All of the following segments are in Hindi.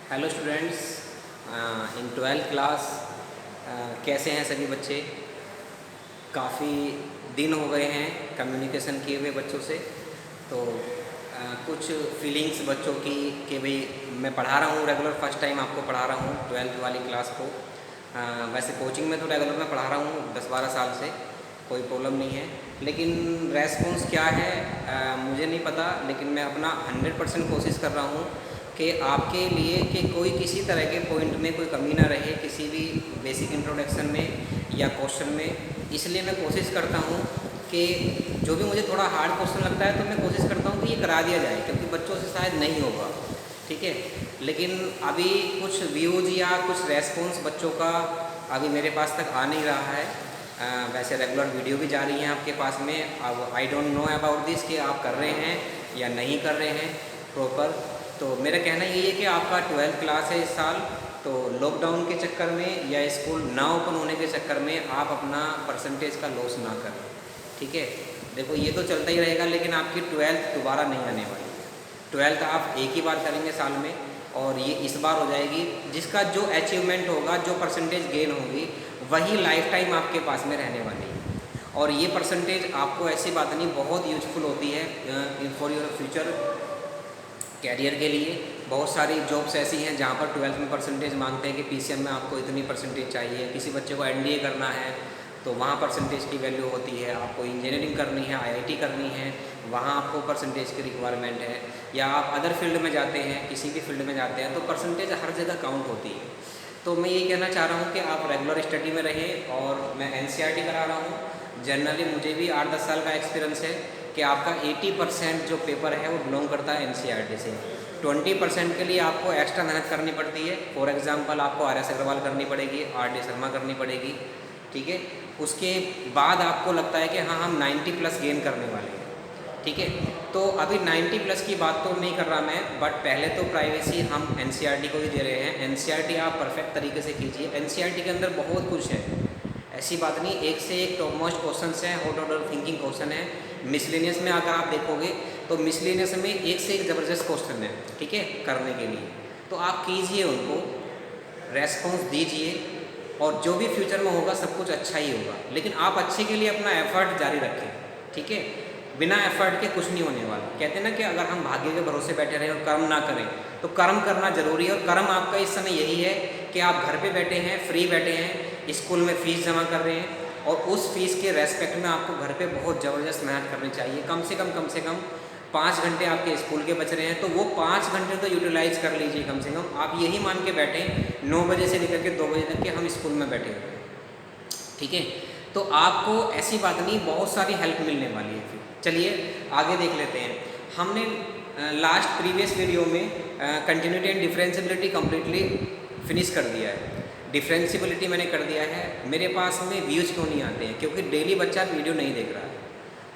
हेलो स्टूडेंट्स, इन 12th क्लास कैसे हैं सभी बच्चे। काफ़ी दिन हो गए हैं कम्युनिकेशन किए हुए बच्चों से। तो कुछ फीलिंग्स बच्चों की कि भाई मैं पढ़ा रहा हूँ रेगुलर, फर्स्ट टाइम आपको पढ़ा रहा हूँ 12th वाली क्लास को। वैसे कोचिंग में तो रेगुलर मैं पढ़ा रहा हूँ 10-12 साल से, कोई प्रॉब्लम नहीं है। लेकिन रेस्पॉन्स क्या है मुझे नहीं पता, लेकिन मैं अपना 100% कोशिश कर रहा हूँ कि आपके लिए कि कोई किसी तरह के पॉइंट में कोई कमी ना रहे, किसी भी बेसिक इंट्रोडक्शन में या क्वेश्चन में। इसलिए मैं कोशिश करता हूँ कि जो भी मुझे थोड़ा हार्ड क्वेश्चन लगता है तो मैं कोशिश करता हूँ कि ये करा दिया जाए, क्योंकि बच्चों से शायद नहीं होगा, ठीक है। लेकिन अभी कुछ व्यूज़ या कुछ रेस्पॉन्स बच्चों का अभी मेरे पास तक आ नहीं रहा है। वैसे रेगुलर वीडियो भी जा रही हैं आपके पास में। अब I don't know about this कि आप कर रहे हैं या नहीं कर रहे हैं प्रॉपर। तो मेरा कहना यही है कि आपका 12th क्लास है इस साल, तो लॉकडाउन के चक्कर में या स्कूल ना ओपन होने के चक्कर में आप अपना परसेंटेज का लॉस ना करें, ठीक है। देखो ये तो चलता ही रहेगा, लेकिन आपकी 12th दोबारा नहीं आने वाली। 12th आप एक ही बार करेंगे साल में, और ये इस बार हो जाएगी। जिसका जो अचीवमेंट होगा, जो परसेंटेज गेन होगी, वही लाइफ टाइम आपके पास में रहने वाली है। और ये परसेंटेज आपको ऐसी बात नहीं, बहुत यूजफुल होती है फॉर योर फ्यूचर कैरियर के लिए। बहुत सारी जॉब्स ऐसी हैं जहाँ पर 12th में परसेंटेज मांगते हैं कि पीसीएम में आपको इतनी परसेंटेज चाहिए। किसी बच्चे को एनडीए करना है तो वहाँ परसेंटेज की वैल्यू होती है। आपको इंजीनियरिंग करनी है, आईआईटी करनी है, वहाँ आपको परसेंटेज की रिक्वायरमेंट है। या आप अदर फील्ड में जाते हैं, किसी भी फील्ड में जाते हैं, तो परसेंटेज हर जगह काउंट होती है। तो मैं यही कहना चाह रहा हूँ कि आप रेगुलर स्टडी में रहें। और मैं एनसीईआरटी करा रहा हूँ। जनरली मुझे भी 8-10 साल का एक्सपीरियंस है कि आपका 80% जो पेपर है वो बिलोंग करता है एनसीईआरटी से। 20% के लिए आपको एक्स्ट्रा मेहनत करनी पड़ती है। फॉर एग्जांपल आपको आर एस अग्रवाल करनी पड़ेगी, आर डी शर्मा करनी पड़ेगी, ठीक है। उसके बाद आपको लगता है कि हाँ हम 90+ गेन करने वाले हैं, ठीक है। तो अभी 90+ की बात तो नहीं कर रहा मैं, बट पहले तो प्राइवेसी हम एनसीईआरटी को ही दे रहे हैं। एनसीईआरटी आप परफेक्ट तरीके से कीजिए। एनसीईआरटी के अंदर बहुत कुछ है, ऐसी बात नहीं, एक से एक टॉप मोस्ट क्वेश्चन हैं, हॉट ऑर्डर थिंकिंग क्वेश्चन है। मिसलेनियस में अगर आप देखोगे तो मिसलेनियस में एक से एक ज़बरदस्त क्वेश्चन है, ठीक है, करने के लिए। तो आप कीजिए, उनको रेस्पॉन्स दीजिए, और जो भी फ्यूचर में होगा सब कुछ अच्छा ही होगा। लेकिन आप अच्छे के लिए अपना एफर्ट जारी रखें, ठीक है। बिना एफर्ट के कुछ नहीं होने वाला। कहते हैं ना कि अगर हम भाग्य के भरोसे बैठे रहें और कर्म ना करें, तो कर्म करना जरूरी है। और कर्म आपका इस समय यही है कि आप घर पे बैठे हैं, फ्री बैठे हैं, स्कूल में फ़ीस जमा कर रहे हैं, और उस फीस के रेस्पेक्ट में आपको घर पे बहुत ज़बरदस्त मेहनत करनी चाहिए। कम से कम 5 घंटे आपके स्कूल के बच रहे हैं, तो वो 5 घंटे तो यूटिलाइज़ कर लीजिए कम से कम। आप यही मान के बैठें 9 बजे से लेकर के 2 बजे तक के हम स्कूल में बैठे हुए हैं, ठीक है। तो आपको ऐसी बात नहीं, बहुत सारी हेल्प मिलने वाली है। फिर चलिए आगे देख लेते हैं। हमने लास्ट प्रीवियस वीडियो में continuity and differentiability completely finish कर दिया है। डिफरेंशियबिलिटी मैंने कर दिया है। मेरे पास में व्यूज़ क्यों नहीं आते हैं? क्योंकि डेली बच्चा वीडियो नहीं देख रहा है।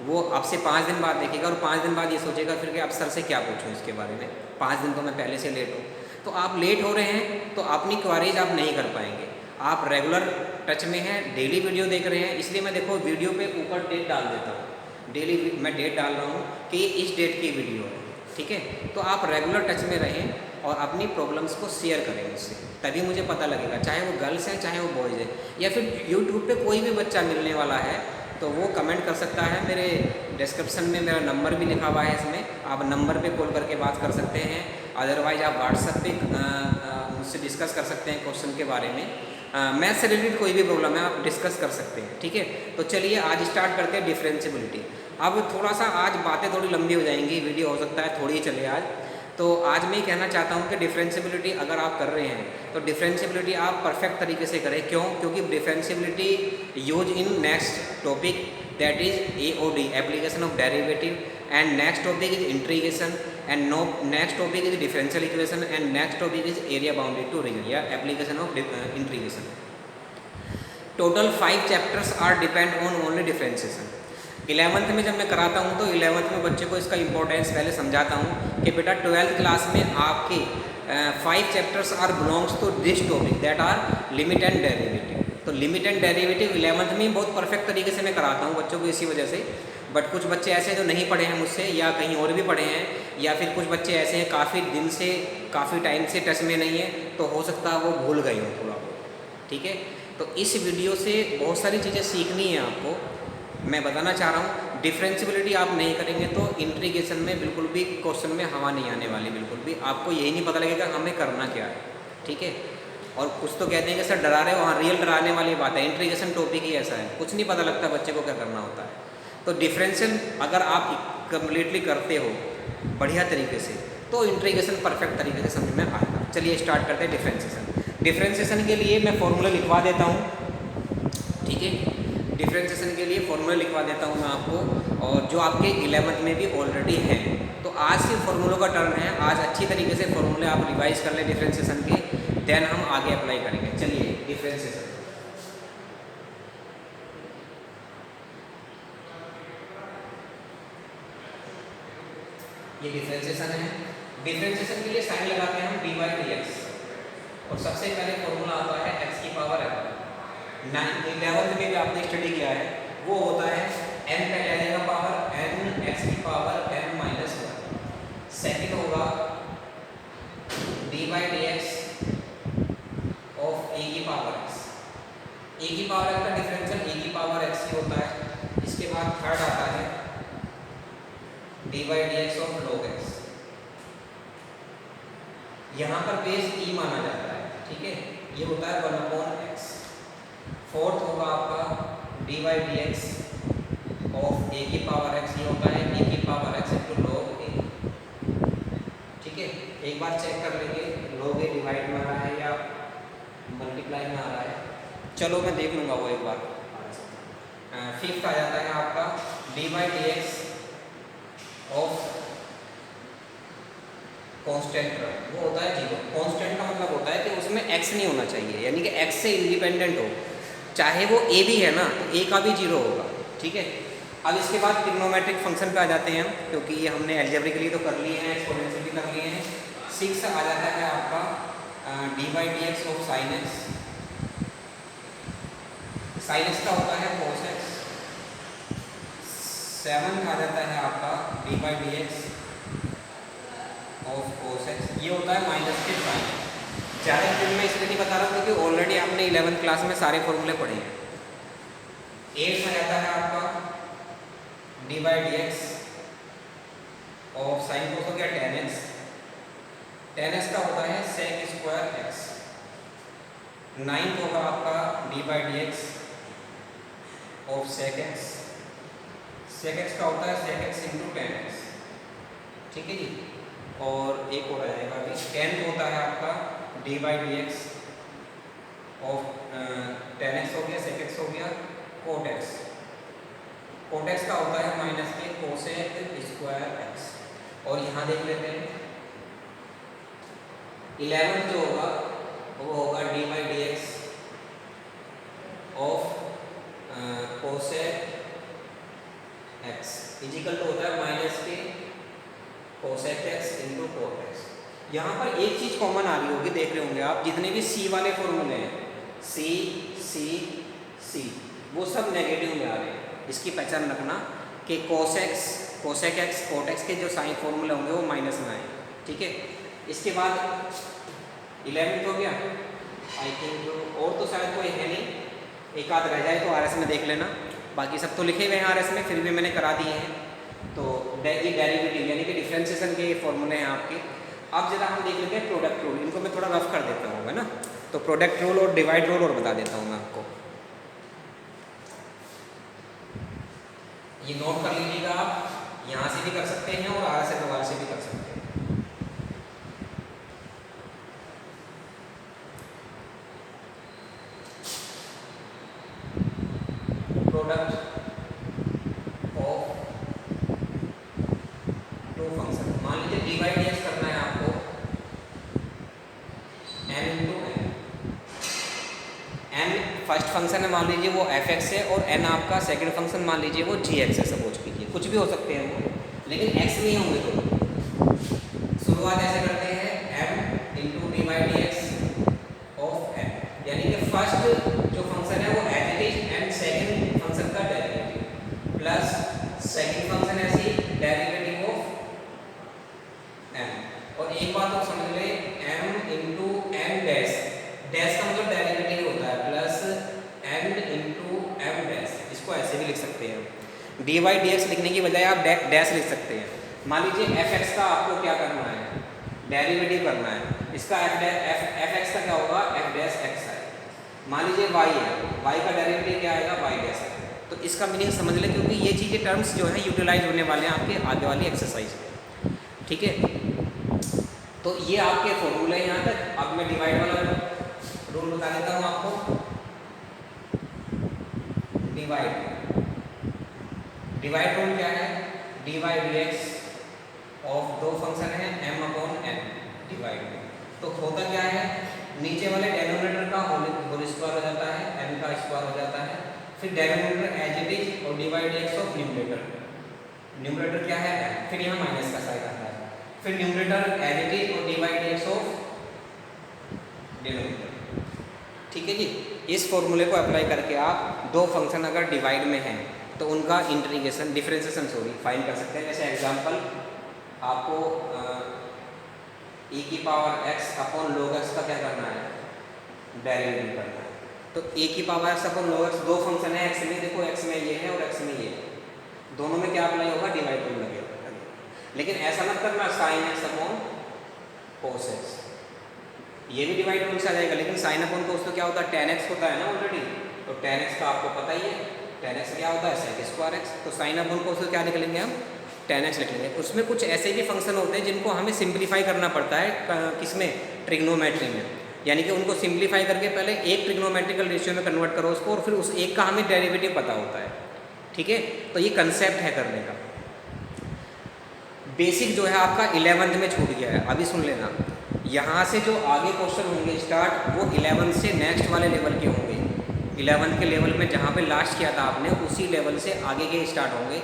वो आपसे 5 दिन बाद देखेगा, और 5 दिन बाद ये सोचेगा फिर कि अब सर से क्या पूछूं इसके बारे में, 5 दिन तो मैं पहले से लेट हूँ। तो आप लेट हो रहे हैं तो अपनी क्वारीज आप नहीं कर पाएंगे। आप रेगुलर टच में हैं, डेली वीडियो देख रहे हैं, इसलिए मैं देखो वीडियो पे ऊपर डेट डाल देता हूँ। डेली मैं डेट डाल रहा हूँ कि ये इस डेट की वीडियो है, ठीक है। तो आप रेगुलर टच में रहें और अपनी प्रॉब्लम्स को शेयर करें मुझसे, तभी मुझे पता लगेगा। चाहे वो गर्ल्स हैं, चाहे वो बॉयज़ हैं, या फिर यूट्यूब पे कोई भी बच्चा मिलने वाला है तो वो कमेंट कर सकता है। मेरे डिस्क्रिप्शन में मेरा नंबर भी लिखा हुआ है, इसमें आप नंबर पे कॉल करके बात कर सकते हैं। अदरवाइज आप व्हाट्सएप पे मुझसे डिस्कस कर सकते हैं क्वेश्चन के बारे में। मैथ से रिलेटेड कोई भी प्रॉब्लम है आप डिस्कस कर सकते हैं, ठीक है। तो चलिए आज स्टार्ट करते हैं डिफरेंशियबिलिटी। अब थोड़ा सा आज बातें थोड़ी लंबी हो जाएंगी, वीडियो हो सकता है थोड़ी ही चले आज। तो आज मैं कहना चाहता हूँ कि डिफरेंशियबिलिटी अगर आप कर रहे हैं तो डिफरेंशियबिलिटी आप परफेक्ट तरीके से करें। क्यों? क्योंकि differentiability use in next topic, that is AOD, application of derivative, and next topic is integration, and next topic is differential equation, and next topic is area bounded to region या application of integration. Total 5 chapters are depend on only differentiation. 11th में जब मैं कराता हूँ तो 11th में बच्चे को इसका इंपॉर्टेंस पहले समझाता हूँ कि बेटा 12th क्लास में आपके 5 chapters are belongs to this topic, that are limit and derivative. तो लिमिट एंड डेरिवेटिव 11th में बहुत परफेक्ट तरीके से मैं कराता हूँ बच्चों को, इसी वजह से। बट कुछ बच्चे ऐसे हैं जो नहीं पढ़े हैं मुझसे, या कहीं और भी पढ़े हैं, या फिर कुछ बच्चे ऐसे हैं काफ़ी दिन से, काफ़ी टाइम से टच में नहीं है, तो हो सकता है वो भूल गए हों थोड़ा बहुत, ठीक है। तो इस वीडियो से बहुत सारी चीज़ें सीखनी है आपको। मैं बताना चाह रहा हूँ, डिफरेंशियबिलिटी आप नहीं करेंगे तो इंटीग्रेशन में बिल्कुल भी क्वेश्चन में हवा नहीं आने वाली, बिल्कुल भी आपको यही नहीं पता लगेगा हमें करना क्या है, ठीक है। और कुछ तो कहते हैं कि सर डरा रहे हो, हाँ रियल डराने वाली बात है, इंटीग्रेशन टॉपिक ही ऐसा है, कुछ नहीं पता लगता बच्चे को क्या करना होता है। तो डिफरेंशियल अगर आप कम्प्लीटली करते हो बढ़िया तरीके से तो इंटीग्रेशन परफेक्ट तरीके से समझ में आएगा। चलिए स्टार्ट करते हैं डिफरेंशिएशन। डिफरेंशिएशन के लिए मैं फॉर्मूला लिखवा देता हूँ, ठीक है। डिफरेंशिएशन के लिए फॉर्मूला लिखवा देता हूँ मैं आपको, और जो आपके 11th में भी ऑलरेडी हैं। तो आज से फॉर्मूलों का टर्न है, आज अच्छी तरीके से फॉर्मूले आप रिवाइज कर लें डिफरेंशिएशन के, देन हम आगे अप्लाई करेंगे। चलिए डिफरेंशिएशन, ये डिफरेंशिएशन है। डिफरेंशिएशन के लिए साइन लगाते हैं हम dy dx, और सबसे पहले फॉर्मूला आता है x की पावर n। 11th में भी आपने स्टडी किया है, वो होता है n पहले आ जाएगा पावर n x की पावर n माइनस 1, सेकेंड होगा dy dx ऑफ a की पावर x। a की पावर x का डिफरेंशियल a की पावर x ही होता है। इसके बाद थर्ड आता है dy dx of log x, यहाँ पर बेस e माना जाता है, ठीक है, ये होता है 1/x। फोर्थ होगा आपका dy dx ऑफ a की पावर x, ये होता है a की power x into log a, ठीक है। एक बार चेक कर लेंगे log a डिवाइड में आ रहा है या मल्टीप्लाई में आ रहा है, चलो मैं देख लूँगा वो एक बार। फिफ्थ आ जाता है आपका dy dx ऑफ कांस्टेंट, वो होता है 0। कांस्टेंट का मतलब होता है कि उसमें x नहीं होना चाहिए, यानी कि x से इंडिपेंडेंट हो, चाहे वो a भी है ना तो a का भी 0 होगा, ठीक है। अब इसके बाद ट्रिग्नोमेट्रिक फंक्शन पे आ जाते हैं हम, क्योंकि ये हमने एल्जेब्रिकली तो कर लिए हैं, एक्सपोनेंशियल भी कर लिए हैं। 6 आ जाता है आपका dy dx of sin x, sin x का होता है cos x। 7 आ जाता है आपका dy dx of cos x, ये होता है माइनस के sin x। ज़्यादा फिर मैं इसलिए नहीं बता रहा हूँ क्योंकि ऑलरेडी आपने 11th क्लास में सारे फॉर्मूले पढ़े हैं। 8 आ जाता है आपका dy dx of sin cos हो गया tan x, tan x का होता है sec स्क्वायर x। 9 होगा आपका dy dx of sec x, sec x का होता है sec x into tan x, ठीक है जी। और एक और आ जाएगा अभी 10 होता है आपका dy dx of tan x हो गया, sec x हो गया, cot x। cot x का होता है माइनस के cosec स्क्वायर x। और यहाँ देख लेते हैं 11 जो होगा वो होगा dy dx of cosec x is equal तो होता है माइनस के cosec x into cot x। यहाँ पर एक चीज़ कॉमन आ रही होगी, देख रहे होंगे आप, जितने भी c वाले फॉर्मूले हैं c c c वो सब नेगेटिव में आ रहे हैं। इसकी पहचान रखना कि cosec x cot x के जो साइन फॉर्मूले होंगे वो माइनस में आए, ठीक है। इसके बाद 11 हो गया आई थिंक, और तो शायद कोई है नहीं, एक आध रह जाए तो RS में देख लेना, बाकी सब तो लिखे हुए हैं RS में, फिर भी मैंने करा दिए हैं। तो ये डेरिवेटिव यानी कि डिफरेंशिएशन के फॉर्मूले हैं आपके। अब जरा हम देख लेते हैं प्रोडक्ट रूल, इनको मैं थोड़ा रफ कर देता हूँ, है ना। तो प्रोडक्ट रूल और डिवाइड रूल और बता देता हूँ मैं आपको, ये नोट कर लीजिएगा आप, यहाँ से भी कर सकते हैं और RS सवाल से भी कर सकते हैं। प्रोडक्ट ऑफ टू फंक्शन, मान लीजिए dy dx करना है आपको n into n first function है, मान लीजिए वो f(x) है, और n आपका सेकंड फंक्शन मान लीजिए वो g(x) है, सपोज कीजिए, कुछ भी हो सकते हैं वो, लेकिन x नहीं होंगे। तो शुरुआत ऐसे करते हैं m into dy dx of n, यानी कि फर्स्ट जो फंक्शन है वो as it is and second function का derivative plus d y d x लिखने की बजाय आप डैश लिख सकते हैं। मान लीजिए एफ एक्स का आपको क्या करना है, डेरिवेटिव करना है, इसका एफ एक्स का क्या होगा, एफ डैश एक्स है। मान लीजिए वाई है, वाई का डेरिवेटिव क्या आएगा, वाई डैश है। तो इसका मीनिंग समझ लें, क्योंकि ये चीज़ें टर्म्स जो है यूटिलाइज होने वाले हैं आपके आगे वाली एक्सरसाइज में, ठीक है। तो ये आपके फॉर्मूले हैं यहाँ तक। अब मैं डिवाइड वाला रूल बता देता हूँ आपको। डिवाइड रूल क्या है, d y d x of दो फंक्शन है m अपॉन n डिवाइड। तो होता क्या है, नीचे वाले डेनोमिनेटर का होल स्क्वायर हो जाता है, n का स्क्वायर हो जाता है, फिर डेनोमिनेटर एज इट इज और divide x of numerator. Numerator क्या है m, फिर यहाँ माइनस का साइन आता है, फिर न्यूमरेटर एज इट इज और डिवाइड एक्स ऑफ डिनोमिनेटर। ठीक है जी। इस फॉर्मूले को अप्लाई करके आप दो फंक्शन अगर डिवाइड में हैं तो उनका इंटीग्रेशन डिफरेंशिएशन फाइंड कर सकते हैं। जैसे एग्जांपल आपको e की power x upon log x का क्या करना है, डेरिवेटिव करना है। तो e की power x upon log x दो फंक्शन है x में, देखो x में ये है और x में ये है, दोनों में क्या अप्लाई होगा, डिवाइड रूल लगेगा। लेकिन ऐसा मत करना sin x upon cos x, ये भी डिवाइड रूल से आ जाएगा। लेकिन sin अपॉन cos तो क्या होता है, tan x होता है ना ऑलरेडी, तो tan x का आपको पता ही है, tan x क्या होता है, sec स्क्वायर x। तो sin अपॉन cos तो क्या लिख लेंगे हम, tan x लिख लेंगे। उसमें कुछ ऐसे भी फंक्शन होते हैं जिनको हमें सिंप्लीफाई करना पड़ता है, किसमें, ट्रिग्नोमेट्री में। यानी कि उनको सिंप्लीफाई करके पहले एक ट्रिग्नोमेट्रिकल रेशियो में कन्वर्ट करो उसको, और फिर उस एक का हमें डेरिवेटिव पता होता है, ठीक है। तो ये कंसेप्ट है करने का। बेसिक जो है आपका 11th में छूट गया है, अभी सुन लेना। यहाँ से जो आगे क्वेश्चन होंगे स्टार्ट, वो 11th से नेक्स्ट वाले लेवल के होंगे। 11th के लेवल में जहाँ पे लास्ट किया था आपने, उसी लेवल से आगे के स्टार्ट होंगे।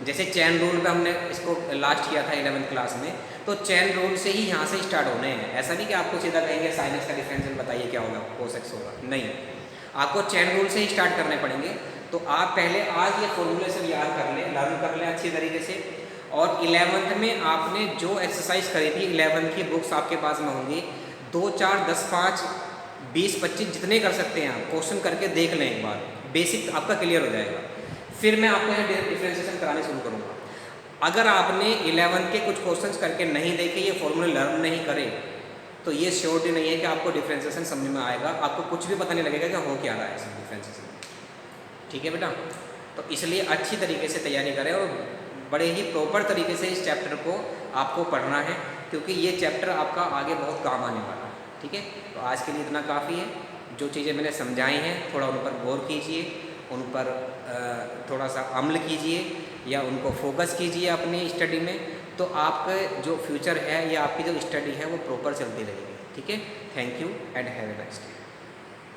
जैसे चैन रूल पे हमने इसको लास्ट किया था 11th क्लास में, तो चैन रूल से ही यहाँ से स्टार्ट होने हैं। ऐसा नहीं कि आपको सीधा कहेंगे sin x का डिफरेंशियल बताइए क्या होगा, cos x होगा, नहीं, आपको चैन रूल से ही स्टार्ट करने पड़ेंगे। तो आप पहले आज ये फॉर्मूले से याद कर लें, लर्न कर लें अच्छी तरीके से। और 11th में आपने जो एक्सरसाइज करी थी, 11th की बुक्स आपके पास में होंगी, 2, 4, 10, 5, 20, 25 जितने कर सकते हैं आप, क्वेश्चन करके देख लें एक बार, बेसिक आपका क्लियर हो जाएगा। फिर मैं आपको यहाँ डिफरेंशिएशन कराने शुरू करूँगा। अगर आपने 11th के कुछ क्वेश्चंस करके नहीं देखे, ये फॉर्मूले लर्न नहीं करे, तो ये श्योरिटी नहीं है कि आपको डिफरेंशिएशन समझ में आएगा। आपको कुछ भी पता नहीं लगेगा कि हो क्या रहा है इसमें डिफरेंशिएशन, ठीक है बेटा। तो इसलिए अच्छी तरीके से तैयारी करें और बड़े ही प्रॉपर तरीके से इस चैप्टर को आपको पढ़ना है, क्योंकि ये चैप्टर आपका आगे बहुत काम आने वाला है, ठीक है। तो आज के लिए इतना काफ़ी है। जो चीज़ें मैंने समझाई हैं थोड़ा उन पर गौर कीजिए, उन पर थोड़ा सा अमल कीजिए या उनको फोकस कीजिए अपनी स्टडी में, तो आपका जो फ्यूचर है या आपकी जो स्टडी है वो प्रॉपर चलती रहेगी, ठीक है। Thank you and have a nice day.